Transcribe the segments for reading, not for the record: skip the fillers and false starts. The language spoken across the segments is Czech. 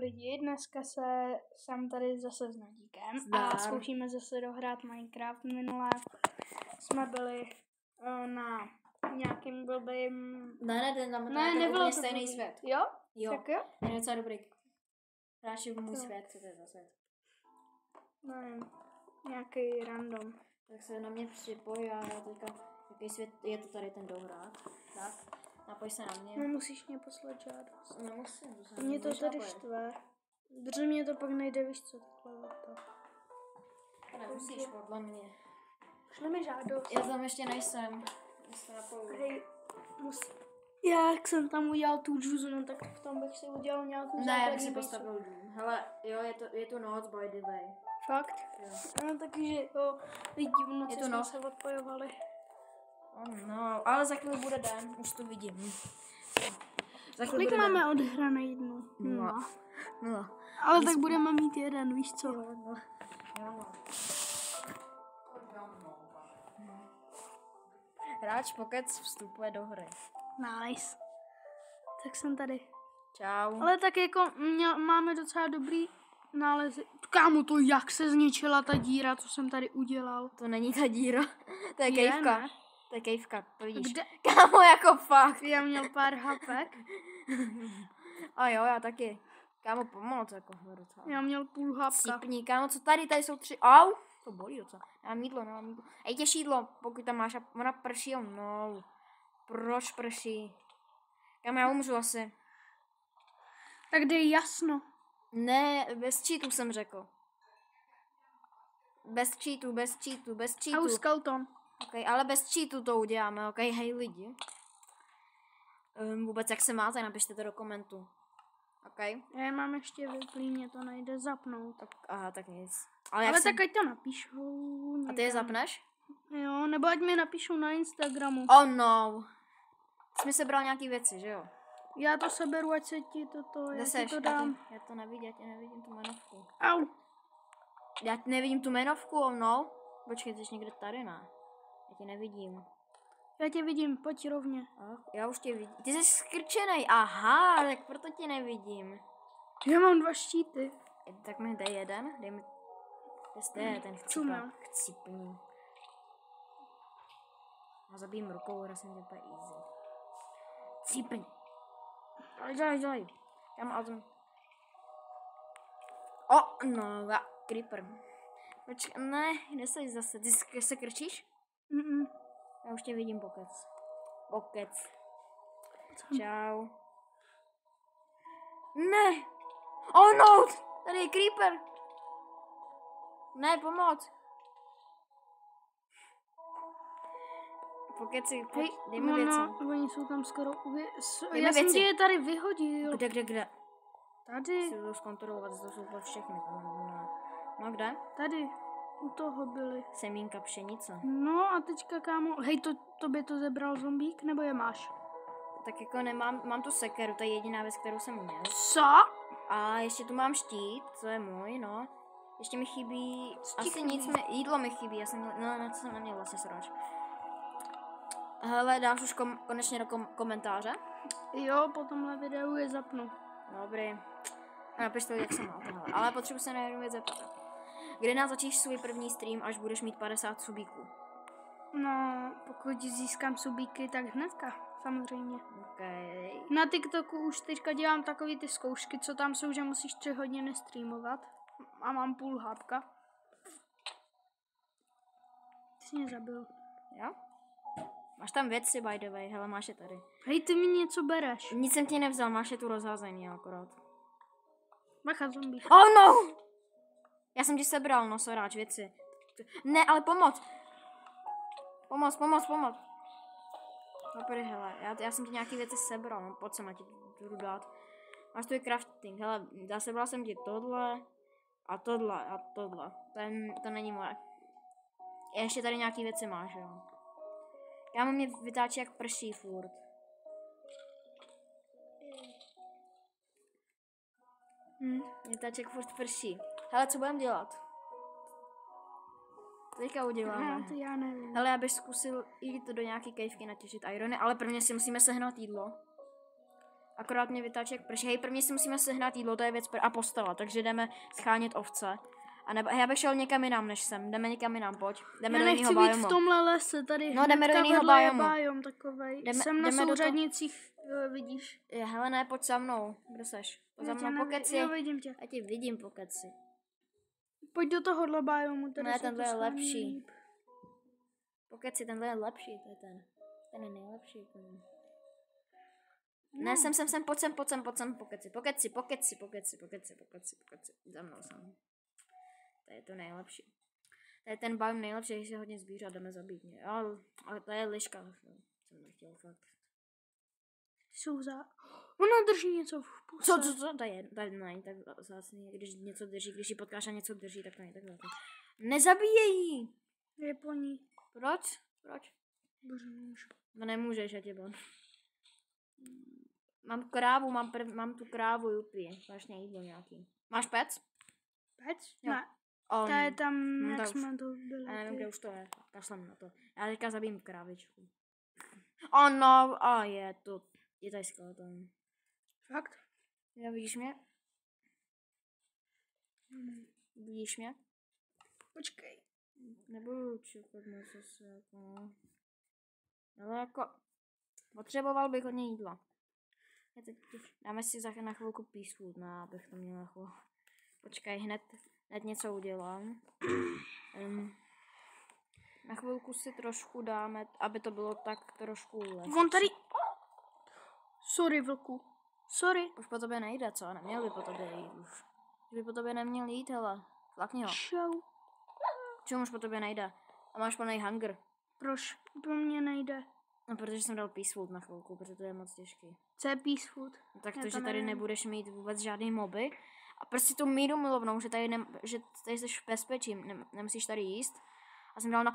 lidi, dneska jsem tady zase s Nadíkem a zkoušíme zase dohrát Minecraft. Minule jsme byli na nějakým blbým... nebylo stejný svět. Jo? Jo. Tak jo? Je docela dobrý. Hráči v můj svět, co to je za svět? Nevím, nějaký random. Tak se na mě připoj a já teďka, jaký svět je to tady ten dohrát. Tak, napoj se na mě. Nemusíš mě poslat žádost. Nemusím. Mě to tady štve. Protože mě to pak nejde, víš co, takhle to. Nemusíš podle mě. Šli mi žádost. Já tam ještě nejsem. Hej, jak jsem tam udělal tu džuzu, no tak v tom bych si udělal nějakou základní. Ne, já bych si postavil dům. Hele, jo, je tu noc, by the way. Fakt? Jo. No takže jo, lidi v noci jsme se odpojovali. No, ale za chvíli bude den, už to vidím. Kolik máme odhrané jednu? No. Ale tak budeme mít jeden, víš co? Jo. Hráč Pokec vstupuje do hry. Nice. Tak jsem tady. Čau. Ale tak jako máme docela dobrý nálezy. Kámo, to jak se zničila ta díra, co jsem tady udělal. To není ta díra, to je kejvka. Ne? To je kejvka, to vidíš. Kde? Kámo, jako fakt. Já měl pár hapek. A jo, já taky. Kámo, pomoc, jako docela. Já měl půl hapka. Cípní, kámo, co tady jsou 3, au. To bolí docela. Nemám jídlo. Ej, těž jídlo, pokud tam máš, ona prší, no. Proč prší? Kámo, já umřu asi. Tak dej jasno. Ne, bez cheatů jsem řekl. Bez cheatů. A už skeleton. Ok, ale bez cheatů to uděláme, ok, hej lidi. Vůbec jak se máte, napište to do komentu. Ok? Já mám ještě vyplý, mě to nejde zapnout. Aha, tak nic. Ale tak ať to napíšou. A ty je zapneš? Jo, nebo ať mi napíšou na Instagramu. Oh no. Jsi mi sebral nějaký věci, že jo? Já to seberu, ať se ti já ti to dám. Já to nevidím tu jmenovku. Au. Já nevidím tu jmenovku, oh no. Počkej, jsi někde tady, ne? Já tě nevidím. Já tě vidím, pojď rovně. Já už tě vidím. Ty jsi skrčenej, aha, tak proto tě nevidím. Já mám 2 štíty. Tak mi dej jeden, dej mi... Jestli je ten chcípný. Já zabijím rukou, já jsem úplně easy. Cípň. Dělej. Já mám autom. No, creeper. Počkej, ne, kde jsi zase? Ty se krčíš? Já už tě vidím, Pokec. Čau. Ne! Oh no! Tady je creeper! Ne, pomoc! Pokeci, pojď, dej mi věci. Oni jsou tam skoro já jsem ti je tady vyhodil. Kde? Tady. Chci to zkontrolovat, to jsou všechny. No kde? Tady. U toho byly. Semínka pšenice. No a teďka, kámo, hej, tobě to zebral zombík, nebo je máš? Tak jako mám tu sekeru, to je jediná věc, kterou jsem měl. Co? A ještě tu mám štít, co je můj, no. Ještě mi chybí, asi nic, jídlo mi chybí, já jsem, na co jsem neměl vlastně srač. Hele, dáš už konečně do komentáře? Jo, po tomhle videu je zapnu. Dobrý. A napište, jak se máte, hele. Ale potřebuji se na jednu věc zeptat. Kdy natáčíš svůj první stream, až budeš mít 50 subíků? No, pokud získám subíky, tak hnedka, samozřejmě. Okay. Na TikToku už teďka dělám takový ty zkoušky, co tam jsou, že musíš 3 hodiny streamovat. A mám půl hápka. Ty jsi mě zabil. Jo? Máš tam věci, by the way, hele, máš je tady. Hej, ty mi něco bereš. Nic jsem ti nevzal, máš je tu rozházený akorát. Bacha, zombie. Oh no! Já jsem ti sebral, no soráč, věci. Ne, ale pomoc! Pomoc. Dobrý, hele, já jsem ti nějaký věci sebral, no pojď sem, já ti budu dát. Máš tu je crafting, hele, sebral jsem ti tohle a tohle. To není moje. Ještě tady nějaký věci máš, jo. Já mám mě vytáčí jak prší furt. Vytáčí jak furt prší. Hele, co budeme dělat? Teďka uděláme. To já nevím. Hele, já bych zkusil jít do nějaký kejvky natěžit irony, ale prvně si musíme sehnat jídlo. Akorát mě vytáčí jak prší. Hej, prvně si musíme sehnat jídlo, to je věc a postela, takže jdeme schánět ovce. A nebo, já bych šel někam jinam než sem. Jdeme někam jinam, pojď. Jdeme do jiného biomu. Já biomu. nechci být v tomhle lese, tady No, jdeme do jiného biomu. biomu. Biom takovej. Jdeme, Jsem na jdeme do souřadnicích, vidíš. Hele, ne, pojď za mnou. Kde seš? Pojď za mnou, pokeci. Jo, vidím tě. Já tě vidím, pokeci. Pojď do tohohle biomu. Ne, tenhle je lepší. Pokeci, tenhle je lepší, to je ten. Ten je nejlepší. Ten. No. Ne, sem, pojď sem, pokeci. Za mnou jsem. To je to nejlepší. To je ten biom nejlepší, když se hodně zvířat jdeme zabít. Ale to je liška. Jsem nechtěl fakt. Jsou za... Ona drží něco v puse. Co? To je není tak zásný. Když něco drží, když ji potkáš a něco drží, tak to není tak zásný. Nezabíjej jí! Je po ní. Proč? Bože, nemůžu. No nemůžeš, já tě bon. Mám krávu, mám tu krávu, Jupi. Máš jídlo nějaký. Máš pec? Pec? Jo. Ne. To je tam, jak jsme to byli. Já nevím, kde už to je. Kašlem na to. Já teďka zabijím krávičku. Je tady skeleton. Fakt? Já vidíš mě? Vidíš mě? Počkej. Nebudu čekat na zase jako... Ale jako... Potřeboval bych hodně jídla. Dáme si na chvilku peaceful, abych to měl na chvilku. Počkej, hned něco udělám. Na chvilku si trošku dáme, aby to bylo tak trošku lehčí. On tady... Sorry, vlku. Sorry. Už po tobě nejde, co? Neměl by po tobě jít už. Už by po tobě neměl jít, hele. Flakni ho. Čau. Čemu už po tobě nejde? A máš plný hunger. Proč? Po mně nejde. No, protože jsem dal peaceful na chvilku, protože to je moc těžký. Co je peaceful? No, tak to, že tady nebudeš mít vůbec žádný moby. A prostě tu míru milovnou, že tady jsi v bezpečí, nemusíš tady jíst. A jsem dal na...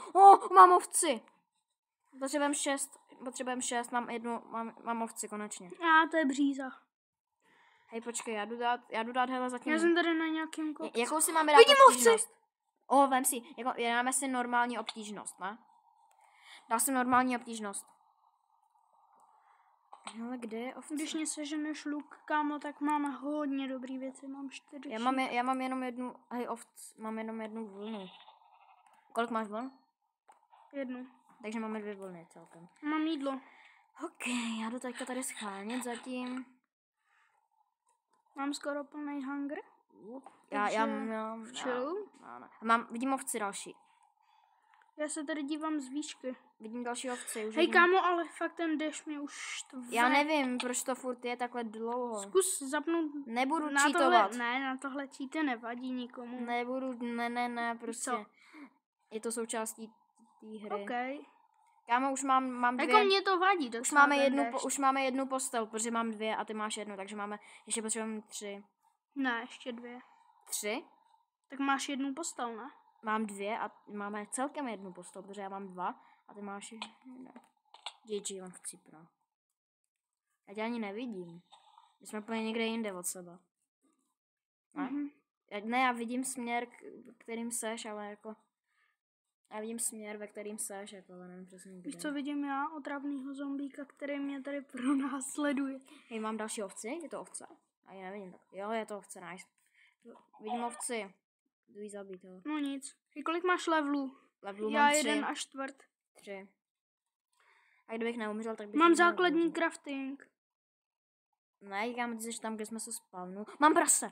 mám ovci! Potřebujeme 6, mám ovci konečně. To je bříza. Hej, počkej, já jdu dát hele zatím. Já jsem tady na nějakém kopci. Jakou si máme dát obtížnost? Vem si, dáme si normální obtížnost, ne? Dal jsem normální obtížnost. Ale kde je ovce? Když mě seženeš luk, kámo, tak máme hodně dobrý věci, mám 4. Já mám jenom jednu, mám jenom jednu vlnu. Kolik máš vln? 1. Takže máme 2 vlny celkem. Mám jídlo. Ok, já jdu teďka tady schánět zatím. Mám skoro plný hunger. Vidím ovci další. Já se tady dívám z výšky. Vidím další ovci. Hej kámo, ale fakt ten dešť mě už štve. Já nevím, proč to furt je takhle dlouho. Zkus zapnout. Nebudu cheatovat. Na tohle cheaty nevadí nikomu. Nebudu, ne, prostě. Co? Je to součástí té hry. Ok. Kámo, už mám 2. Jako mě to vadí. Už máme jednu postel, protože mám 2 a ty máš 1, takže ještě potřebujeme 3. Ne, ještě 2. 3? Tak máš 1 postel, ne? Mám 2 a máme celkem 1 postel, protože já mám 2 a ty máš 1. GG, on chcípne. Já tě ani nevidím. My jsme úplně někde jinde od sebe. Ne? Já vidím směr, kterým seš, ale jako... Já vidím směr, ve kterým seš, jako, ale nevím přesně kde. Víš, co vidím já? Otravnýho zombíka, který mě tady pronásleduje. Hej, mám další ovci? Je to ovce? A já nevidím tak. Jo, je to ovce, nice. Vidím ovci. Jdu jí zabít, jo. No nic. Hej, kolik máš levelů? Levelů já mám 3. 1 až 4. 3. A kdybych neumřel, tak bych... Mám základní crafting. Ne, říkám, ty jsi tam, kde jsme se spavnul. Mám prase.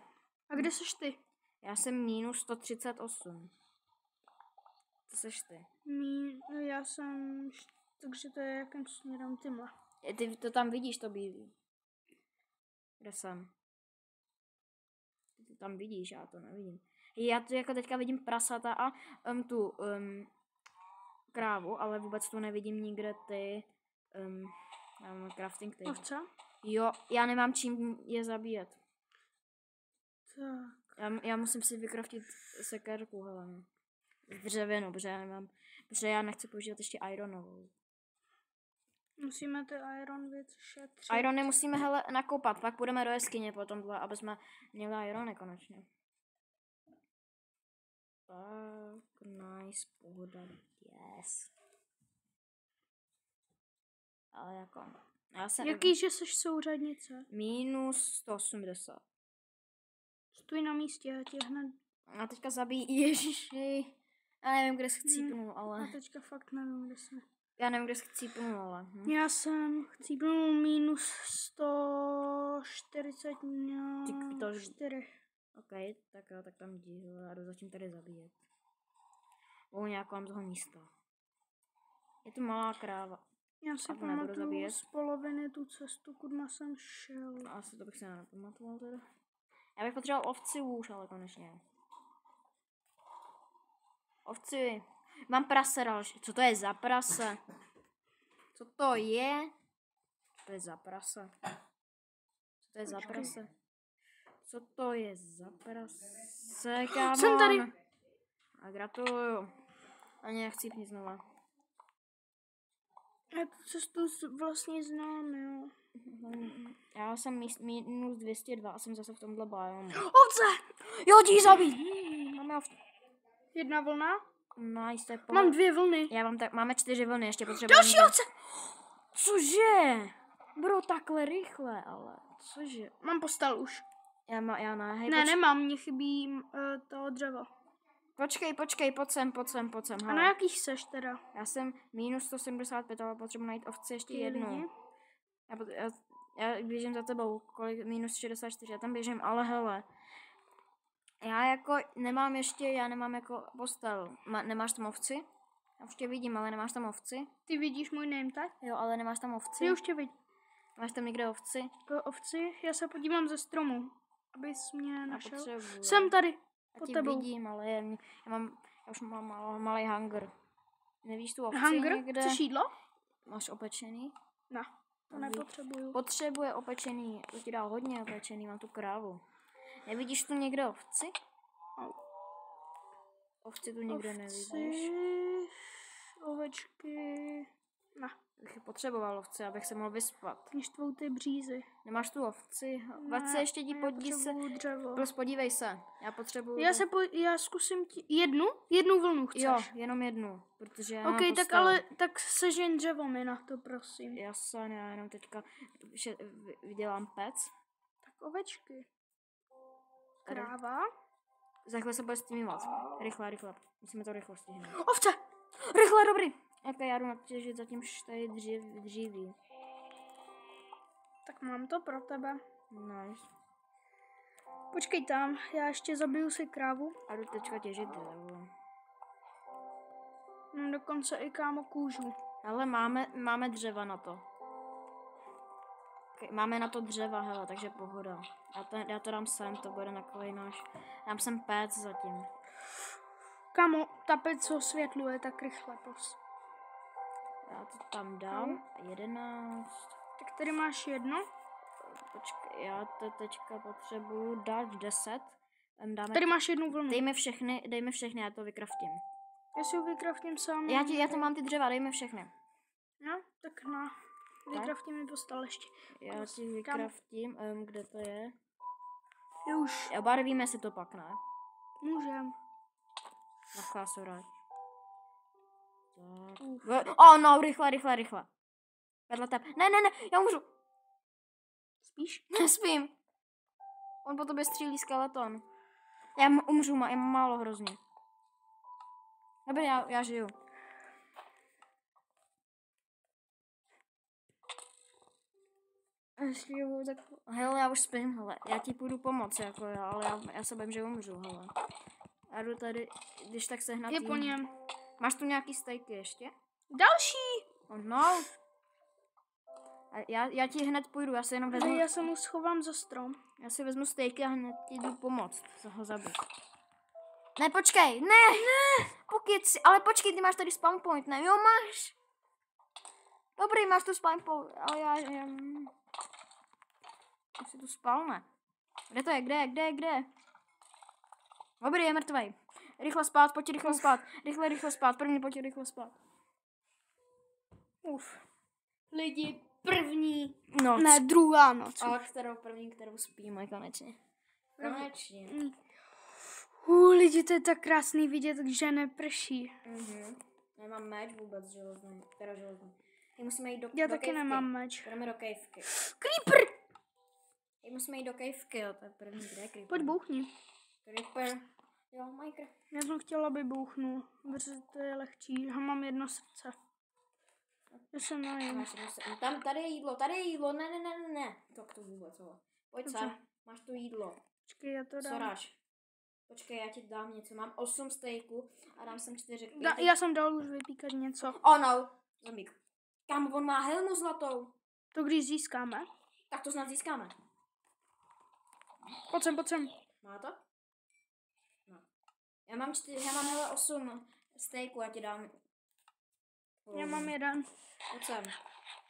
A kde seš ty? Já jsem minus 138. To seš ty. Já jsem... Takže to je jakým směrem tímhle. Ty to tam vidíš, to bílý. Kde jsem? Ty to tam vidíš, já to nevidím. Já to jako teďka vidím prasata a tu krávu, ale vůbec tu nevidím nikde ty crafting table. Ovce? Jo, já nemám čím je zabíjet. Tak. Já musím si vykraftit sekerku, hele. Dřevěnou, protože já nechci používat ještě ironovou. Musíme ty iron věci šetřit. Irony musíme hele nakopat, pak půjdeme do jeskyně potom, aby jsme měli irony konečně. Tak, nice, pohoda, yes. Ale jako, Já jsem... Jaký, že jsi souřadnice? Minus 180. Stůj na místě, já tě hned... A teďka zabíjí, ježiši. Já nevím, kde se chcípnul, ale... A teďka fakt nevím, kde jsme. Já nevím, kde se chcípnul, ale... Já jsem chcípnul minus 144. OK, tak jo, tak tam jdi, a jdu zatím tady zabíjet. Nějak mám toho místa. Je tu malá kráva. Já si A to nebudu pamatuju zabíjet. z poloviny tu cestu, kudma jsem šel. Asi to bych se nepamatoval teda. Já bych potřeboval ovci už, ale konečně. Ovci. Mám prase další. Co to je za prase? Co to je? Co to je za prase? Co to je za prase? Co to je za prase, kámo? Jsem tady. A gratuluju. Ani nechcípni znova. Já tu cestu vlastně znám, jo. Já jsem minus 202 a jsem zase v tomhle biomu. Ovce! Jo, jdi zabít! Máme ovce. Jedna vlna? Nice, to je Mám 2 vlny. Já mám máme 4 vlny, ještě potřebujeme. Další ovce! Cože? Bro, takhle rychle, ale cože? Mám postel už. Já ne, hej, Ne, nemám, mě chybí to dřevo. Počkej, pojď sem. A na jakých seš teda? Já jsem minus 175, ale potřebuji najít ovci ještě jednu. Já běžím za tebou, kolik? Minus 64, já tam běžím, ale hele. Já nemám jako postel. Nemáš tam ovci? Já už tě vidím, ale nemáš tam ovci? Ty vidíš můj name tag? Jo, ale nemáš tam ovci? Já už tě vidím. Máš tam někde ovci? Ovci? Já se podívám ze stromu, abys mě našel. Potřebuji. Jsem tady, pod Já tebou. vidím, ale já už mám malý hunger. Nevíš tu ovci Hunger? někde? Chceš jídlo? Máš opečený? Ne, to nepotřebuju. Potřebuje opečený, to ti dá hodně opečený, mám tu krávu. Nevidíš tu někde ovci? Ovci tu nikde nevidíš. Ovečky... Ne. Bych potřeboval ovci, abych se mohl vyspat. Mě štvou ty břízy. Nemáš tu ovci? Vrať se ještě podívej se. Dřevo. Plus podívej se. Já potřebuju... Já zkusím jednu vlnu chceš? Jo, jenom jednu, protože já OK, tak sežeň dřevo mi na to, prosím. Jasně, já jenom teďka vydělám pec. Tak ovečky. Kráva. Za chvíli se bude stýmovat. Rychle. Musíme to rychle stihnout. Ovce! Rychle, dobrý. Ok, já jdu natěžit zatím tady dříví. Tak mám to pro tebe. Nice. Počkej tam, já ještě zabiju si krávu. A jdu teďka těžit dřevo. Mám dokonce i kámo kůžu. Ale máme dřeva na to. Okay, máme na to dřeva, hele, takže pohoda. Já to dám sem, to bude takový náš. Dám sem pec zatím. Kámo, ta pec osvětluje tak rychle, pos. Já to tam dám. 11. Tak tady máš jedno. Počkej, já to teďka potřebuju dát 10. Tady máš jednu vlnu. Dej mi všechny, já to vykraftím. Já si ho vykraftím sám. Já to mám ty dřeva, dej mi všechny. No, tak na. Vykraftím mi postal ještě. Já ti vykraftím, kde to je? Je už. Obarvíme si to pak, ne? Můžem. Nechá se rád. Tak. No, rychle. Vedle tebe. Ne, já umřu. Spíš? Nespím. On po tobě střílí skeleton. Já umřu, já mám málo hrozně. Dobrý, já žiju. Tak, hele, já už spím, hele. Já ti půjdu pomoct, jako jo, ale já se bojím, že umřu, hele. Já jdu tady, když tak sehnat. Je po něm. Máš tu nějaký stejky ještě? Další! No. Já ti hned půjdu, já si jenom vezmu. Já se mu schovám za strom. Já si vezmu stejky a hned ti jdu pomoct, se ho zabít. Ne, počkej, ne! Pokyc, ale počkej, ty máš tady spawn point, ne? Jo, máš. Dobrý, máš tu spawn point, ale já si tu spawne. Kde to je, kde? Dobrý, je mrtvej. Rychle spát, pojď rychle spát. Rychle spát, první pojď rychle spát. Lidi, první noc. Ne, druhá noc. Ale kterou spíme konečně. Konečně. Lidi, to je tak krásný vidět, že neprší. Nemám meč vůbec železný. Hej, musíme jít do Já do taky kejvky. nemám meč. Jdeme do kejvky. Creeper! Hej, musíme jít do kejvky, jo, to je první, kde je Creeper? Pojď bouchni. Creeper. Jo, Minecraft. Já jsem chtěla, aby bouchnul, protože to je lehčí. Já mám jedno srdce. Já jsem najím. Tady je jídlo, ne. Tak to vůbec, jo. Pojď sem, máš tu jídlo. Počkej, já to dám. Soráš. Počkej, já ti dám něco. Mám 8 steaků a dám sem 4. Já jsem dal už vypíkat něco. Oh no, zombík. Kam on má helmu zlatou? To když získáme. Tak to snad získáme. Pojď sem. Má to? No. Já mám hele 8 steaků, já ti dám. Já mám jeden.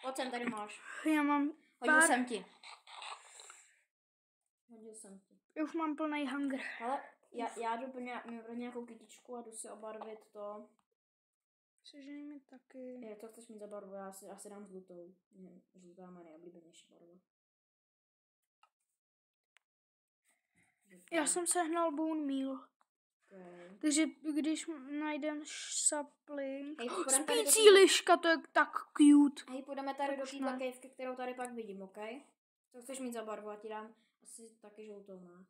Pojď sem, tady máš. Já mám Hodil jsem ti. Já už mám plný hunger. Ale já jdu pro nějakou kytičku a jdu si obarvit to. Sežení mi taky. Jak to chceš mít za barvu? Já si dám žlutou. Žlutá má nejoblíbenější barva. Já jsem sehnal bone meal. Okay. Takže když najdem sapling. Hej, spící liška, to je tak cute. Hej, půjdeme tady do této kejvky, kterou tady pak vidím, ok? Co chceš mít za barvu? Já ti dám asi taky žlutou, ne?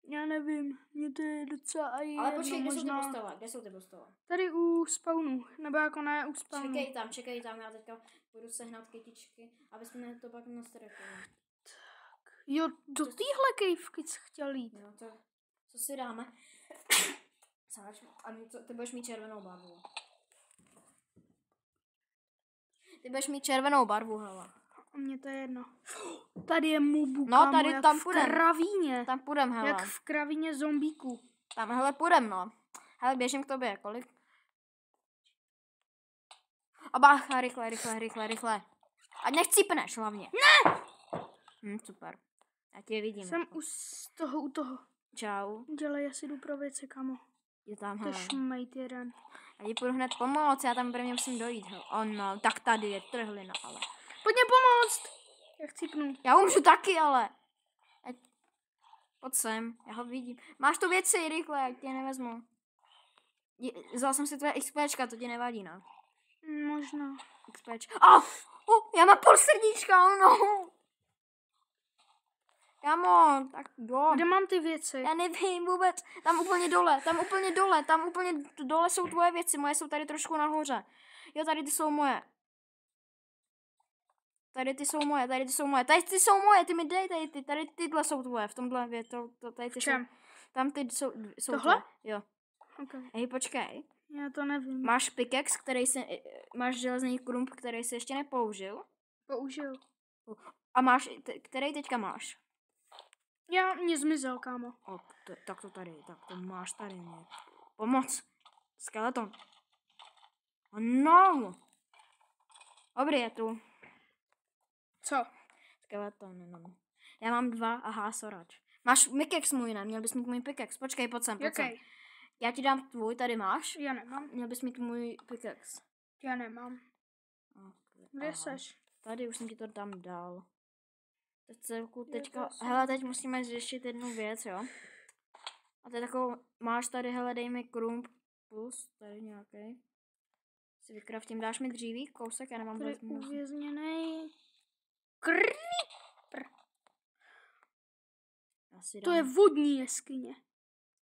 Já nevím, mě to je docela i ale počkej, možná... kde jsou ty postele? Tady u spawnu, nebo jako ne u spawnu. Čekej tam, já teďka půjdu sehnat kytičky, aby jsme to pak nastrekovali. Tak, jo, do téhle kejvky jsi chtěl jít. No to, co si dáme? A ty budeš mít červenou barvu. Ty budeš mít červenou barvu, hele. A mně to je jedno. Tady je mubu, no, tady jak tam v kravíně. Tam půjdem, hele. Jak v kravíně zombíků. Tam, hele, půjdem, no. Hele, běžím k tobě, kolik? A bacha, rychle. A nechcípneš hlavně. Ne! Super. Já tě vidím. Jsem u toho. Čau. Dělej, já si jdu pro věci, kamo. Je tam, hele. To je šmejt jeden. Já ti půjdu hned pomoct, já tam prvně musím dojít, hele. No, tak tady je trhlina, ale. Pojď mě pomoct! Já chcípnu. Já umřu taky, ale. Pojď sem, já ho vidím. Máš tu věci, rychle, já tě nevezmu. Vzal jsem si tvoje XPčka, to ti nevadí, ne? Možná. XPčka. Já mám půl srdíčka, no. Kámo, tak jo. Kde mám ty věci? Já nevím vůbec. Tam úplně dole jsou tvoje věci. Moje jsou tady trošku nahoře. Jo, tady ty jsou moje. Tady ty jsou moje, ty mi dej tady tyhle jsou tvoje. V tomhle tady ty jsou. Tam ty jsou tohle? Tvoje. Jo. Okay. Hej, počkej. Já to nevím. Máš pickaxe, máš železný krump, který jsi ještě nepoužil? Použil. A máš, který teďka máš? Mě zmizel, kámo. Tak to máš tady. Ne? Pomoc. Skeleton. No. Dobrý, je tu. Co? Skeleton, no. Já mám 2, aha, sorač. Máš pickaxe můj, ne? Měl bys mít můj pickaxe. Počkej, pojď sem. Já ti dám tvůj, tady máš. Já nemám. Měl bys mít můj pickaxe. Já nemám. Kde seš? Tady už jsem ti to tam dal. Hele, teď musíme řešit jednu věc, jo. A to je takovou, máš tady, hele, dej mi krump plus, tady nějaký. Si vykraftím, dáš mi dříví, kousek, já nemám tady uvězněnej creeper. To je vodní jeskyně.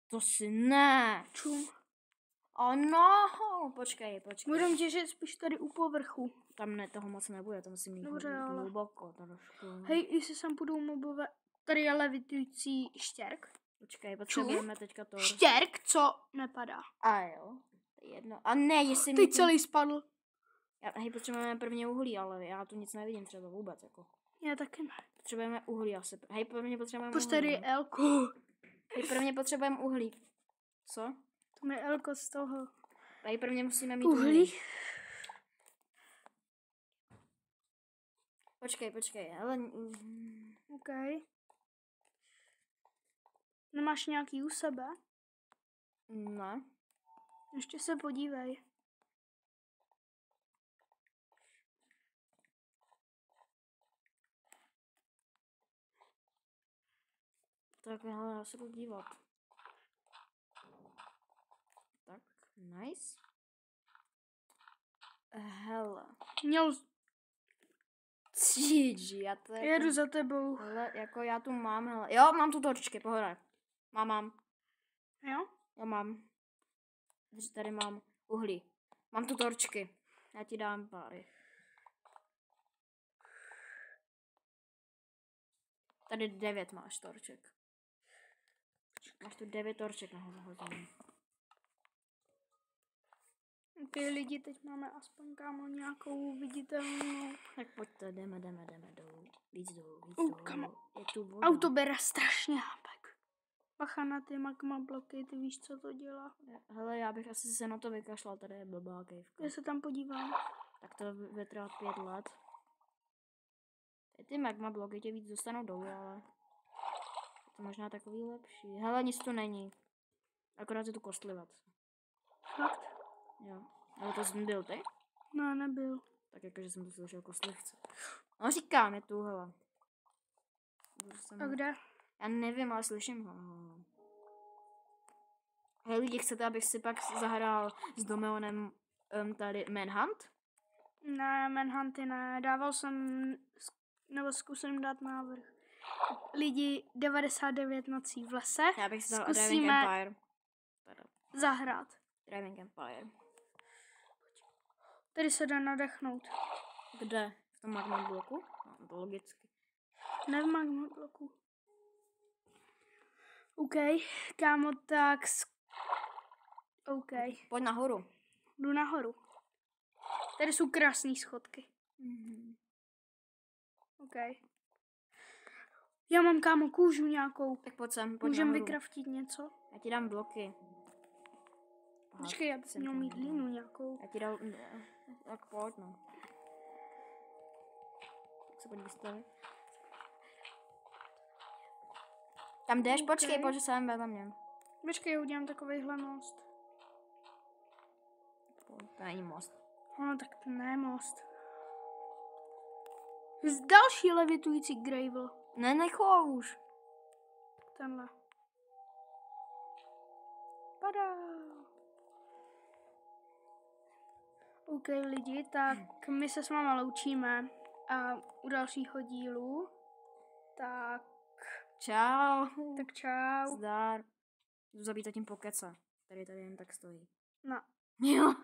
To si ne. Čum. No, počkej. Budem těžit spíš tady u povrchu. Tam toho moc nebude, tam musím jít hluboko. Hej, jestli sem půjdou mobové, tady je levitující štěrk. Počkej, potřebujeme teďka to. Štěrk, co nepadá. A jo, to je jedno. A ne, jestli ty celý spadl. Hej, potřebujeme prvně uhlí, ale já tu nic nevidím třeba vůbec, jako. Já taky ne. Potřebujeme uhlí asi. Hej, prvně potřebujeme uhlí. Tady je elko. Hej, prvně potřebujeme uhlí. Co? Tam je elko z toho. Hej, prvně musíme mít uhlí. Počkej, ale... OK. Nemáš nějaký u sebe? Ne. Ještě se podívej. Tak, hele, já se budu dívat. Tak, nice. Hele. GG, já to Jedu za tebou. Hele, jako já tu mám, hele. Jo, mám tu torčičky, pohoda. Mám. Jo? Jo, mám. Takže tady mám uhlí. Mám tu torčky. Já ti dám páry. Tady 9 máš torček. Máš tu 9 torček na hodinu. Ok, lidi, teď máme aspoň kámo nějakou viditelnou. Tak pojďte, jdeme dolů. Víc dolů. Kamo. Je tu voda. Auto bere strašně hápek. Bacha na ty magma bloky, ty víš, co to dělá. Hele, já bych asi se na to vykašlal, tady je blbá kejvka. Já se tam podívám. Tak to bude trvat 5 let. Ty magma bloky tě víc dostanou dolů, ale je to možná takový lepší. Hele, nic tu není. Akorát je tu kostlivat. Fakt? Jo. Ale to jsem byl ty? No, nebyl. Tak jakože jsem tu slyšel kostlivce. No říkám, je tu, hele. A kde? Já nevím, ale slyším ho. Hej lidi, chcete, abych si pak zahrál s Domeonem tady Manhunt? Ne, Manhunty ne. Dával jsem, nebo zkusím dát návrh. Lidi 99 nocí v lese. Já bych si dal Zkusíme Driving Empire. zahrát. Driving Empire. Tady se dá nadechnout. Kde? V tom magma bloku? No, to logicky. Ne v magma bloku. OK, kámo, tak... OK. Pojď nahoru. Jdu nahoru. Tady jsou krásné schodky. OK. Já mám, kámo, kůžu nějakou. Tak pojď sem, pojď Můžem nahoru. vykraftit něco? Já ti dám bloky. Aha, Počkej, já bych měl mít línu nějakou. Já ti dám... Tak pojď, no. Tak se pojď vystavit. Tam jdeš, Okay. počkej, pojď sem, vedle mě. Počkej, já udělám takovejhle most. To není most. No, tak to ne most. Další levitující gravel. Ne, nechou už. Tenhle. Padá. OK, lidi, tak my se s váma loučíme a u dalšího dílu. Tak Čau. Tak čau. Zdar. Jdu zabít zatím pokece. Tady jen tak stojí. No. Jo.